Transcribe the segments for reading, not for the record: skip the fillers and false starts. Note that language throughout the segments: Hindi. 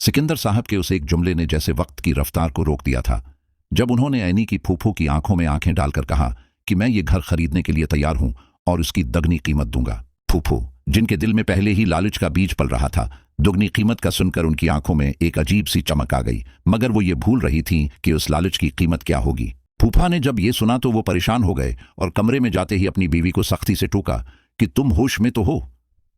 सिकंदर साहब के उस एक जुमले ने जैसे वक्त की रफ्तार को रोक दिया था। जब उन्होंने ऐनी की फूफो की आंखों में आंखें डालकर कहा कि मैं ये घर खरीदने के लिए तैयार हूं और उसकी दगनी कीमत दूंगा। फूफो, जिनके दिल में पहले ही लालच का बीज पल रहा था, दुगनी कीमत का सुनकर उनकी आंखों में एक अजीब सी चमक आ गई, मगर वो ये भूल रही थीं कि उस लालच की कीमत क्या होगी। फूफा ने जब ये सुना तो वो परेशान हो गए और कमरे में जाते ही अपनी बीवी को सख्ती से टोका कि तुम होश में तो हो,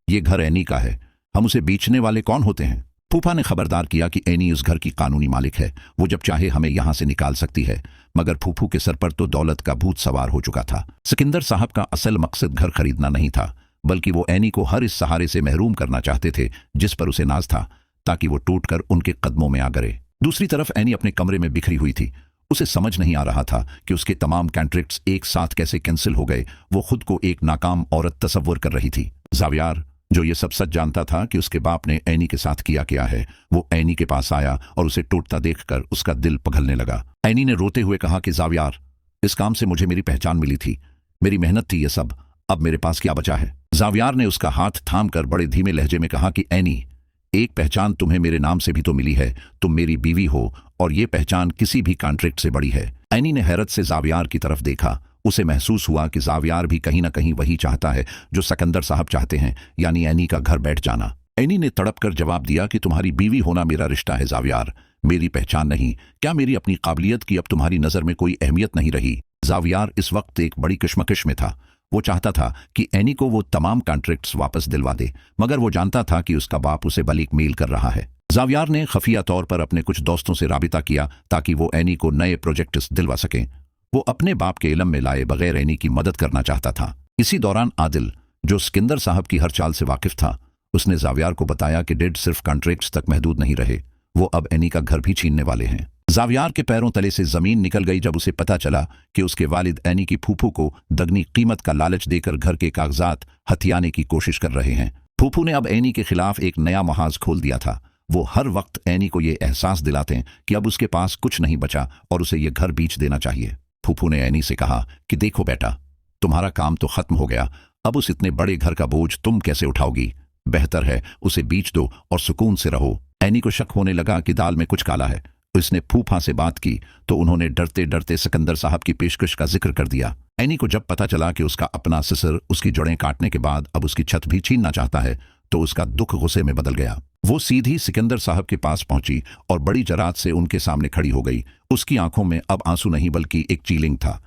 ये घर ऐनी का है, हम उसे बेचने वाले कौन होते हैं। फूफा ने खबरदार किया कि ऐनी उस घर की कानूनी मालिक है, वो जब चाहे हमें यहां से निकाल सकती है। मगर फूफू के सर पर तो दौलत का भूत सवार हो चुका था। सिकंदर साहब का असल मकसद घर खरीदना नहीं था, बल्कि वो ऐनी को हर इस सहारे से महरूम करना चाहते थे जिस पर उसे नाज था, ताकि वो टूटकर उनके कदमों में आ गिरे। दूसरी तरफ ऐनी अपने कमरे में बिखरी हुई थी। उसे समझ नहीं आ रहा था कि उसके तमाम कॉन्ट्रैक्ट्स एक साथ कैसे कैंसिल हो गए। वो खुद को एक नाकाम औरत तस्वर कर रही थी। जावियार, जो ये सब सच जानता था कि उसके बाप ने ऐनी के साथ किया है, वो ऐनी के पास आया और उसे टूटता देखकर उसका दिल पिघलने लगा। ऐनी ने रोते हुए कहा कि जावियार, इस काम से मुझे मेरी पहचान मिली थी, मेरी मेहनत थी ये सब, अब मेरे पास क्या बचा है। जावियार ने उसका हाथ थामकर बड़े धीमे लहजे में कहा कि ऐनी, एक पहचान तुम्हें मेरे नाम से भी तो मिली है, तुम मेरी बीवी हो और ये पहचान किसी भी कॉन्ट्रैक्ट से बड़ी है। ऐनी ने हैरत से जावियार की तरफ देखा। उसे महसूस हुआ कि जावियार भी कहीं ना कहीं वही चाहता है जो सिकंदर साहब चाहते हैं, यानी ऐनी का घर बैठ जाना। ऐनी ने तड़पकर जवाब दिया कि तुम्हारी बीवी होना मेरा रिश्ता है जावियार, मेरी पहचान नहीं। क्या मेरी अपनी काबिलियत की अब तुम्हारी नजर में कोई अहमियत नहीं रही। जावियार इस वक्त एक बड़ी कश्मकश में था। वो चाहता था कि ऐनी को वो तमाम कॉन्ट्रैक्ट्स वापस दिलवा दे, मगर वो जानता था कि उसका बाप उसे बलीक मेल कर रहा है। जावियार ने खफिया तौर पर अपने कुछ दोस्तों से राबिता किया ताकि वो ऐनी को नए प्रोजेक्ट्स दिलवा सकें। वो अपने बाप के इल्म में लाए बगैर ऐनी की मदद करना चाहता था। इसी दौरान आदिल, जो सिकंदर साहब की हर चाल से वाकिफ था, उसने जावियार को बताया कि डेड सिर्फ कॉन्ट्रैक्ट्स तक महदूद नहीं रहे, वो अब ऐनी का घर भी छीनने वाले हैं। जावियार के पैरों तले से जमीन निकल गई जब उसे पता चला कि उसके वालिद ऐनी की फूफू को दगनी कीमत का लालच देकर घर के कागजात हथियाने की कोशिश कर रहे हैं। फूफू ने अब ऐनी के खिलाफ एक नया महाज खोल दिया था। वो हर वक्त ऐनी को ये एहसास दिलाते कि अब उसके पास कुछ नहीं बचा और उसे ये घर बेच देना चाहिए। फूफू ने ऐनी से कहा कि देखो बेटा, तुम्हारा काम तो खत्म हो गया, अब उस इतने बड़े घर का बोझ तुम कैसे उठाओगी, बेहतर है उसे बेच दो और सुकून से रहो। ऐनी को शक होने लगा कि दाल में कुछ काला है। उसने फूफा से बात की तो उन्होंने डरते डरते सिकंदर साहब की पेशकश का जिक्र कर दिया। ऐनी को जब पता चला कि उसका अपना ससुर उसकी जड़ें काटने के बाद अब उसकी छत भी छीनना चाहता है, तो उसका दुख गुस्से में बदल गया। वो सीधी सिकंदर साहब के पास पहुंची और बड़ी जरात से उनके सामने खड़ी हो गई। उसकी आंखों में अब आंसू नहीं बल्कि एक चीलिंग था।